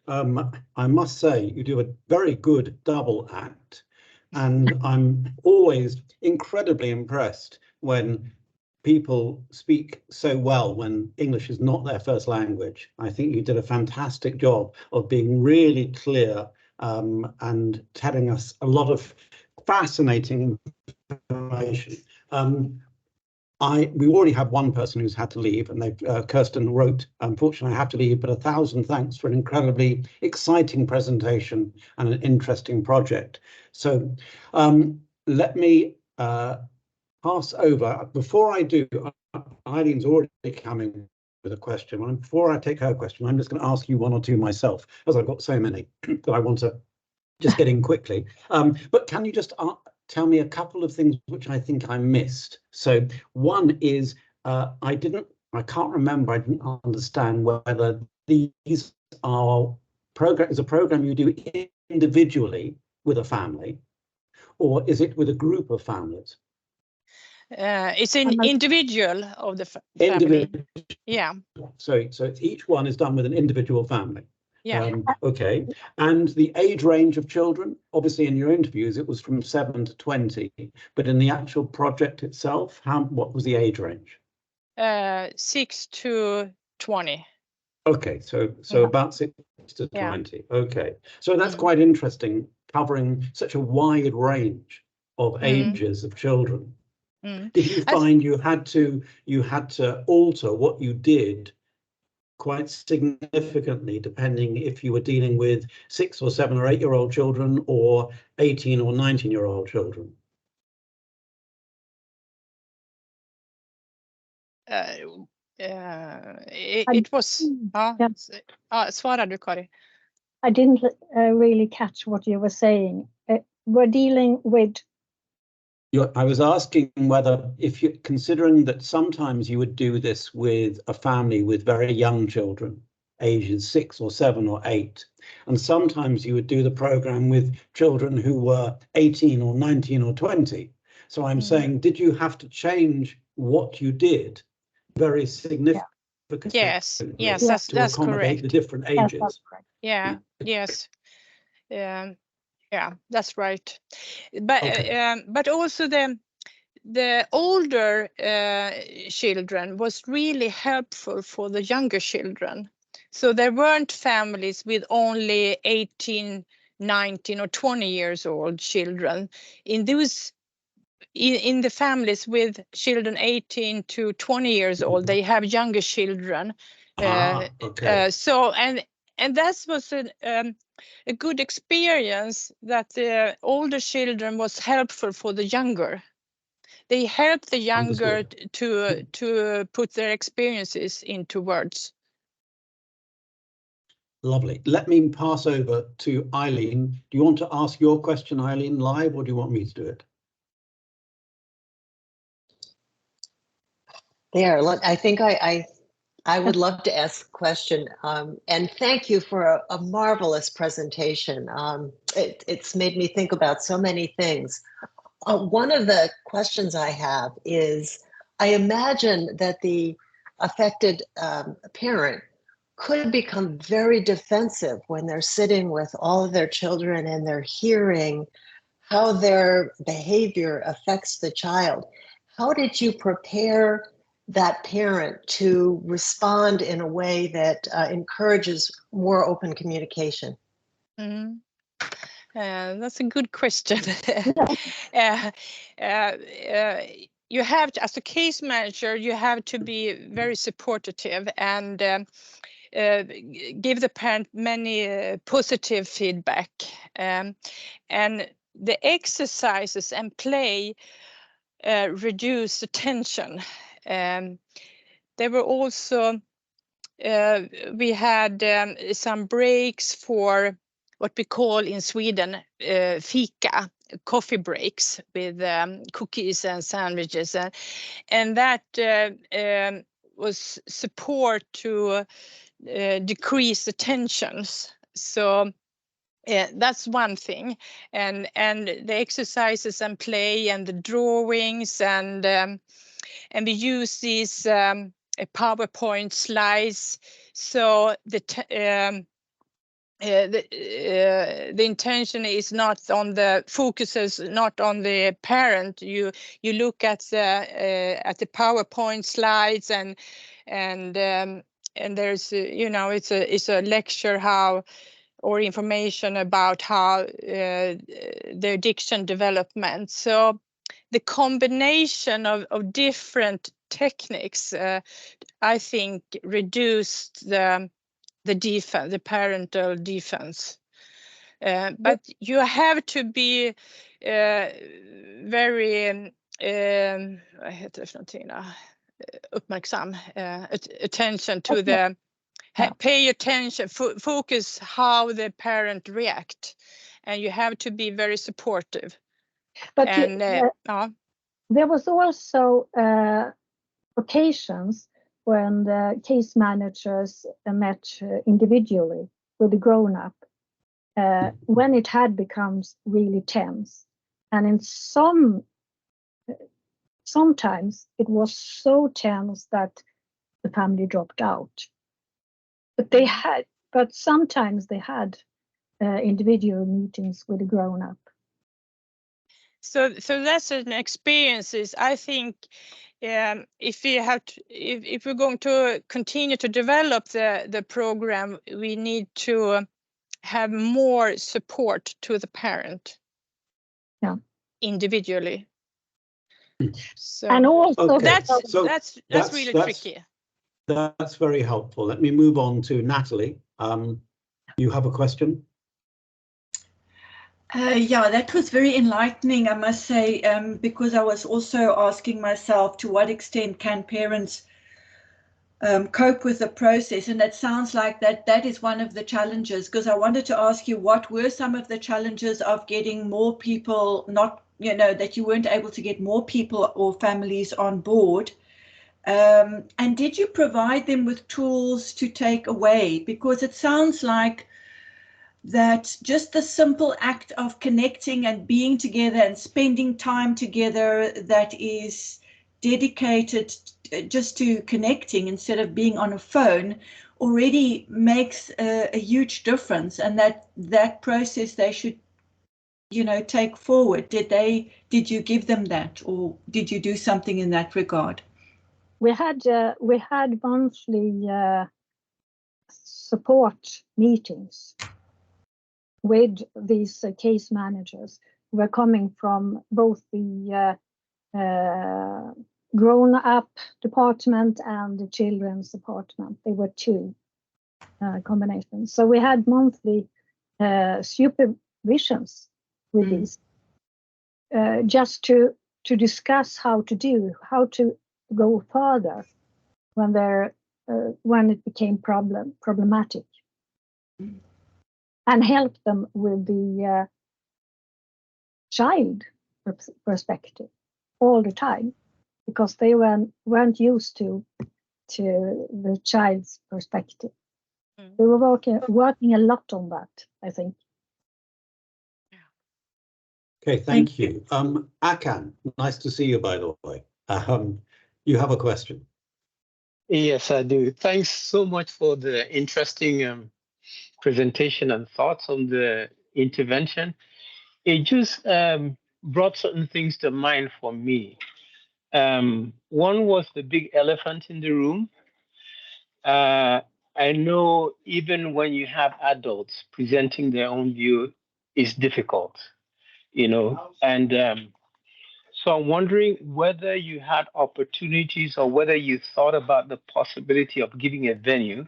I must say you do a very good double act, and I'm always incredibly impressed when people speak so well when English is not their first language. I think you did a fantastic job of being really clear and telling us a lot of fascinating information. We already have one person who's had to leave, and Kirsten wrote, "Unfortunately, I have to leave, but 1,000 thanks for an incredibly exciting presentation and an interesting project." So let me pass over. Before I do, Eileen's already coming with a question. And before I take her question, I'm just going to ask you one or two myself, as I've got so many that I want to just get in quickly. But can you just tell me a couple of things which I think I missed? So one is I can't remember, I didn't understand whether these are a program you do individually with a family, or is it with a group of families? It's an individual of the family. Yeah. So each one is done with an individual family. Yeah. Okay. And the age range of children, obviously in your interviews, it was from 7 to 20, but in the actual project itself, what was the age range? 6 to 20. Okay, so about 6 to 20. Okay, so that's quite interesting, covering such a wide range of ages of children. Did you find you had to alter what you did quite significantly, depending if you were dealing with 6 or 7 or 8-year-old children or 18 or 19-year-old children? It was. Svara du, Kari. I didn't really catch what you were saying. We're dealing with. I was asking whether, if you're considering that sometimes you would do this with a family with very young children, ages 6 or 7 or 8, and sometimes you would do the program with children who were 18 or 19 or 20. So I'm saying, did you have to change what you did very significantly? Yes, to that's accommodate correct. The different ages. Yes, that's correct. Yes. Yeah, that's right. But also the older children was really helpful for the younger children. So there weren't families with only 18, 19 or 20 years old children. In the families with children 18 to 20 years old, they have younger children. So and that was a good experience, that the older children was helpful for the younger. They help the younger Understood. to put their experiences into words. Lovely. Let me pass over to Eileen. Do you want to ask your question, Eileen, live, or do you want me to do it? There, look, I think I would love to ask a question. And thank you for a marvelous presentation. It's made me think about so many things. One of the questions I have is, I imagine that the affected parent could become very defensive when they're sitting with all of their children and they're hearing how their behavior affects the child. How did you prepare that parent to respond in a way that encourages more open communication? Mm. That's a good question. You have to, as a case manager, you have to be very supportive and give the parent many positive feedback. And the exercises and play reduce the tension. There were also, we had some breaks for what we call in Sweden fika, coffee breaks with cookies and sandwiches, and that was support to decrease the tensions. So that's one thing, and the exercises and play and the drawings and we use these PowerPoint slides. So the intention is not on the focuses, not on the parent. You look at the PowerPoint slides and there's it's a lecture how or information about how the addiction development. So the combination of different techniques, I think, reduced the defense, the parental defense. But you have to be very vad heter det för någonting då? Uppmärksam, attention to the pay attention, focus how the parent react, and you have to be very supportive. But and there was also occasions when the case managers met individually with the grown-up when it had become really tense, and in sometimes it was so tense that the family dropped out. But sometimes they had individual meetings with the grown-up. So that's an experiences. I think if we're going to continue to develop the program, we need to have more support to the parent. Yeah. Individually. So and also okay. that's really tricky. That's very helpful. Let me move on to Natalie. You have a question? Yeah, that was very enlightening, I must say, because I was also asking myself to what extent can parents cope with the process, and it sounds like that is one of the challenges, because I wanted to ask you what were some of the challenges of getting more people, not, that you weren't able to get more people or families on board. And did you provide them with tools to take away? Because it sounds like that just the simple act of connecting and being together and spending time together that is dedicated just to connecting instead of being on a phone already makes a huge difference, and that process they should take forward. Did you give them that, or did you do something in that regard? We had monthly support meetings with these case managers who were coming from both the grown-up department and the children's department. They were two combinations. So we had monthly supervisions with these, just to to discuss how to go further when it became problematic, and help them with the child perspective all the time, because they weren't used to the child's perspective. They were working a lot on that, I think. Okay, thank you. Akan, nice to see you, by the way. You have a question. Yes, I do. Thanks so much for the interesting presentation and thoughts on the intervention. It just brought certain things to mind for me. One was the big elephant in the room. I know even when you have adults presenting their own view is difficult, and so I'm wondering whether you had opportunities or whether you thought about the possibility of giving a venue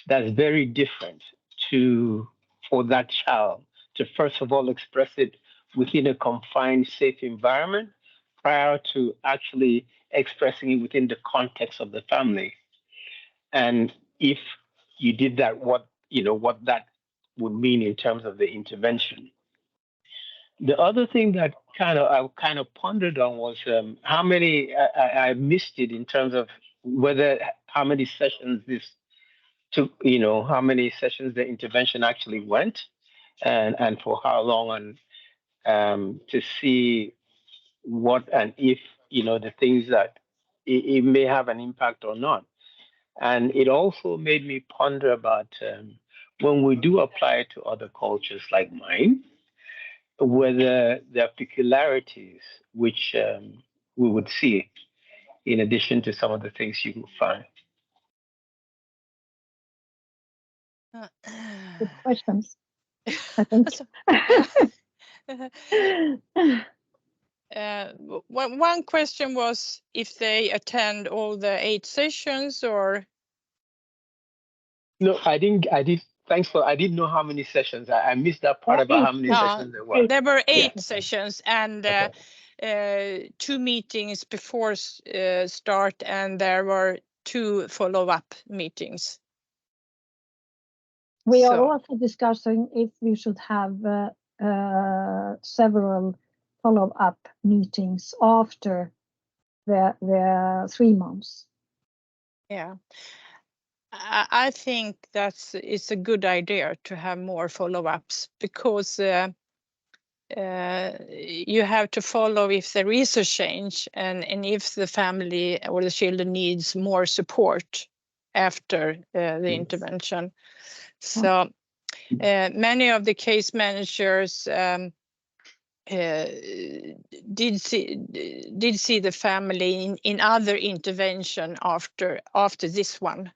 that's very different for that child to first of all express it within a confined, safe environment prior to actually expressing it within the context of the family. And if you did that, what that would mean in terms of the intervention. The other thing that I kind of pondered on was how many I missed it in terms of how many sessions this took, how many sessions the intervention actually went, and for how long, and to see what and if the things that it may have an impact or not. And it also made me ponder about when we do apply it to other cultures like mine, whether there are peculiarities which we would see in addition to some of the things you will find. Good questions, I think. One question was if they attend all the 8 sessions or. No, I didn't. I didn't know how many sessions. I missed that part about how many sessions there were. There were 8 sessions and 2 meetings before start, and there were 2 follow-up meetings. We are also discussing if we should have several follow-up meetings after the 3 months. Yeah, I think it's a good idea to have more follow-ups, because you have to follow if there is a change and if the family or the children needs more support after the intervention. So many of the case managers did see the family in other intervention after this one.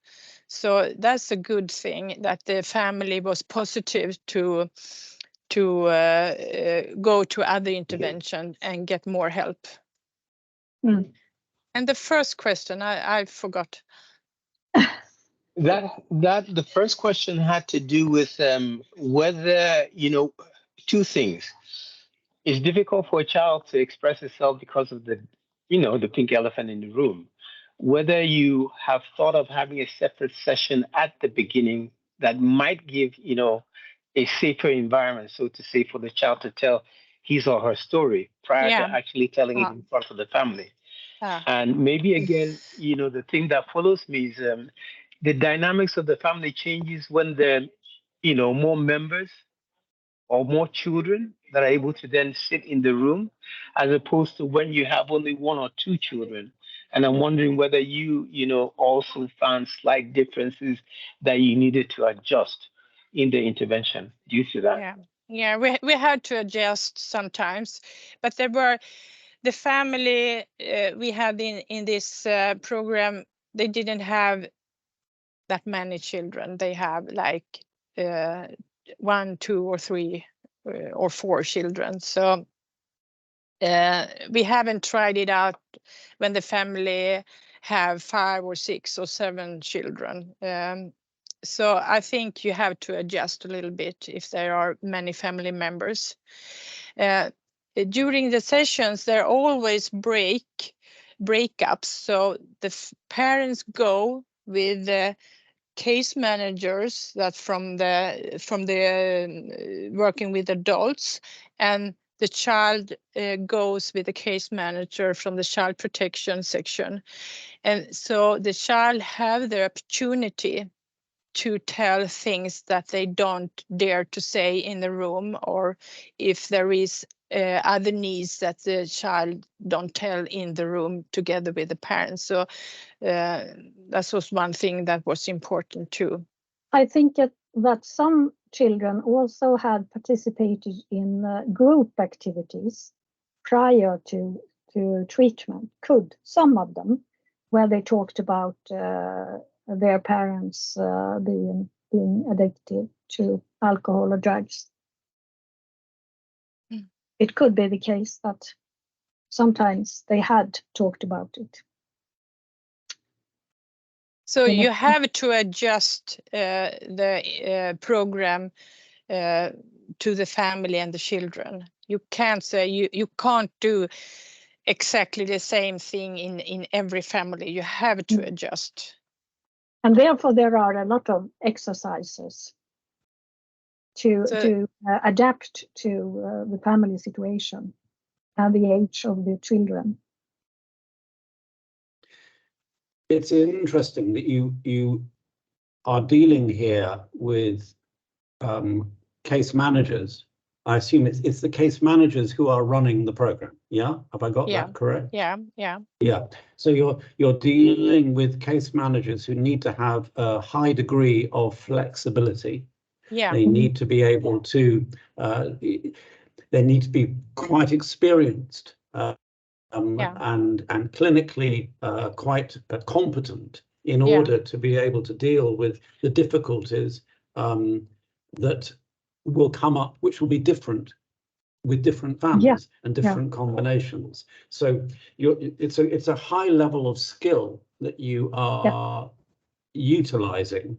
So that's a good thing that the family was positive to go to other intervention and get more help. And the first question I forgot. That the first question had to do with whether 2 things. It's difficult for a child to express itself because of the pink elephant in the room. Whether you have thought of having a separate session at the beginning that might give a safer environment, so to say, for the child to tell his or her story prior to actually telling it in front of the family. And maybe again, the thing that follows me is the dynamics of the family changes when there are more members or more children that are able to then sit in the room, as opposed to when you have only 1 or 2 children. And I'm wondering whether you also found slight differences that you needed to adjust in the intervention due to that. Yeah, we had to adjust sometimes, but there were the family we had in this program. They didn't have that many children. They have like 1, 2, or 3 or 4 children. So we haven't tried it out when the family have 5 or 6 or 7 children. So I think you have to adjust a little bit if there are many family members. during the sessions, there are always breakups. So the parents go with the case managers that from the working with adults, and the child goes with the case manager from the child protection section. And so the child have the opportunity to tell things that they don't dare to say in the room, or if there is other needs that the child don't tell in the room together with the parents. So that was one thing that was important too. I think that some children also had participated in group activities prior to treatment. Some of them, where they talked about their parents being addicted to alcohol or drugs. Mm. It could be the case that sometimes they had talked about it. So you have to adjust the program to the family and the children. You can't say you can't do exactly the same thing in every family. You have to adjust. And therefore there are a lot of exercises to adapt to the family situation and the age of the children. It's interesting that you are dealing here with case managers. I assume it's the case managers who are running the program. Yeah, have I got that correct? Yeah. Yeah. So you're dealing with case managers who need to have a high degree of flexibility. Yeah. They need to be able to. They need to be quite experienced. And clinically quite competent in order to be able to deal with the difficulties that will come up, which will be different with different families and different combinations. So it's a high level of skill that you are utilizing.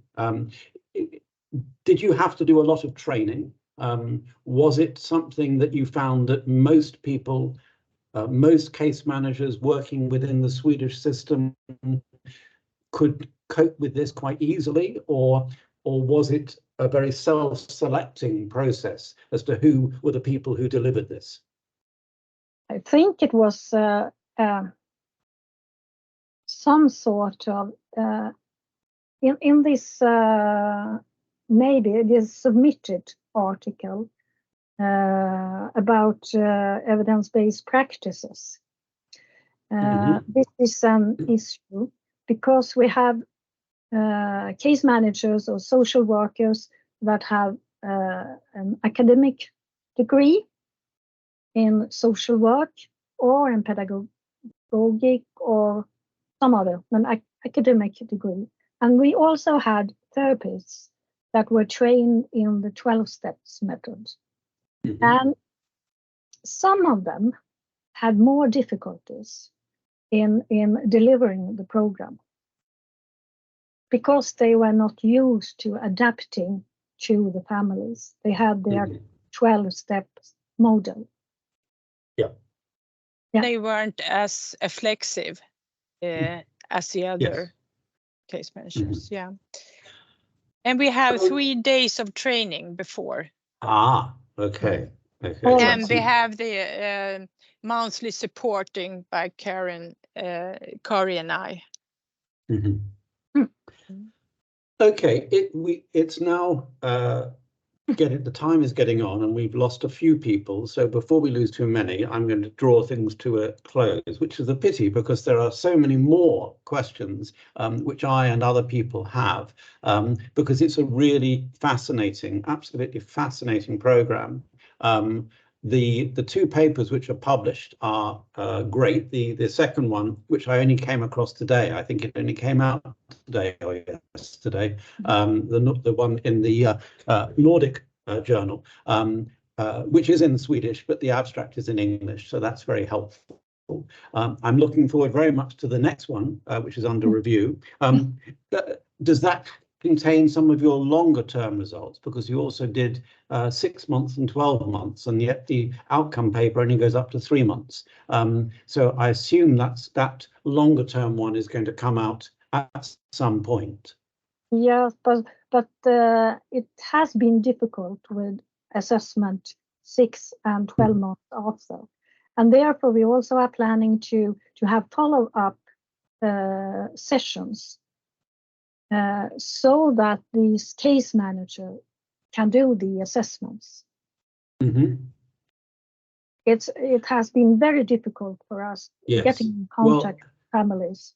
Did you have to do a lot of training? Was it something that you found that most people, most case managers working within the Swedish system could cope with this quite easily, or was it a very self-selecting process as to who were the people who delivered this? I think it was some sort of in this maybe this submitted article about evidence-based practices. This is an issue because we have case managers or social workers that have an academic degree in social work or in pedagogic or some other an academic degree. And we also had therapists that were trained in the 12 steps method. And some of them had more difficulties in delivering the program because they were not used to adapting to the families. They had their 12 steps model. They weren't as flexible as the other case managers. And we have 3 days of training before. Okay. And we have the monthly supporting by Kari and I. Okay, it's now the time is getting on, and we've lost a few people. So before we lose too many, I'm going to draw things to a close, which is a pity because there are so many more questions which I and other people have, because it's a really fascinating, absolutely fascinating program. The 2 papers which are published are great. The second one, which I only came across today, I think it only came out today or yesterday, the one in the Nordic journal, which is in Swedish, but the abstract is in English, so that's very helpful. I'm looking forward very much to the next one, which is under review. Does that contain some of your longer term results, because you also did 6 months and 12 months, and yet the outcome paper only goes up to 3 months. So I assume that longer term one is going to come out at some point. Yes, but it has been difficult with assessment 6 and 12 months also. And therefore, we also are planning to have follow-up sessions so that these case manager can do the assessments. Mm-hmm. It has been very difficult for us getting in contact with families.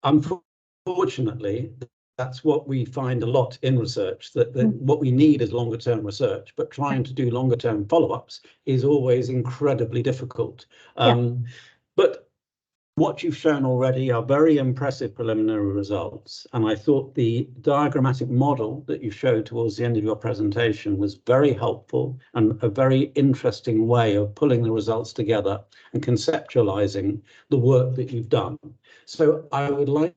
Unfortunately, that's what we find a lot in research, that what we need is longer term research, but trying to do longer term follow-ups is always incredibly difficult. But what you've shown already are very impressive preliminary results, and I thought the diagrammatic model that you showed towards the end of your presentation was very helpful and a very interesting way of pulling the results together and conceptualizing the work that you've done. So I would like,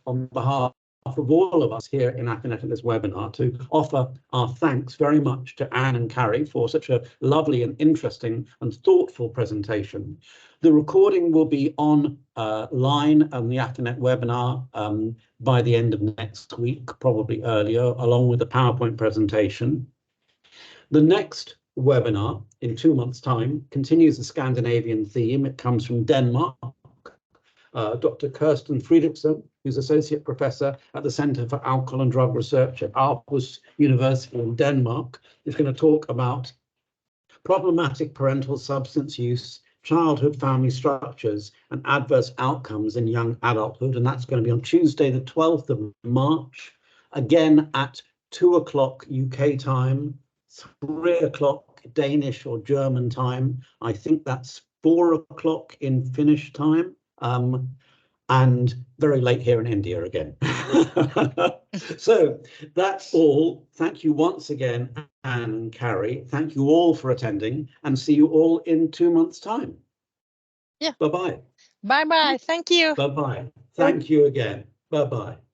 on behalf of all of us here in AFINet in this webinar, to offer our thanks very much to Anne and Kari for such a lovely and interesting and thoughtful presentation. The recording will be online on the AFINet webinar by the end of next week, probably earlier, along with the PowerPoint presentation. The next webinar in 2 months' time continues the Scandinavian theme. It comes from Denmark. Dr. Kirsten Fredriksson, who's Associate Professor at the Center for Alcohol and Drug Research at Aarhus University in Denmark, is going to talk about problematic parental substance use, childhood family structures, and adverse outcomes in young adulthood. And that's going to be on Tuesday, the 12th of March, again at 2 o'clock UK time, 3 o'clock Danish or German time. I think that's 4 o'clock in Finnish time. And very late here in India again. So that's all. Thank you once again, Anne and Kari. Thank you all for attending, and see you all in 2 months' time. Yeah. Bye-bye. Bye-bye. Thank you. Bye-bye. Thank you again. Bye-bye.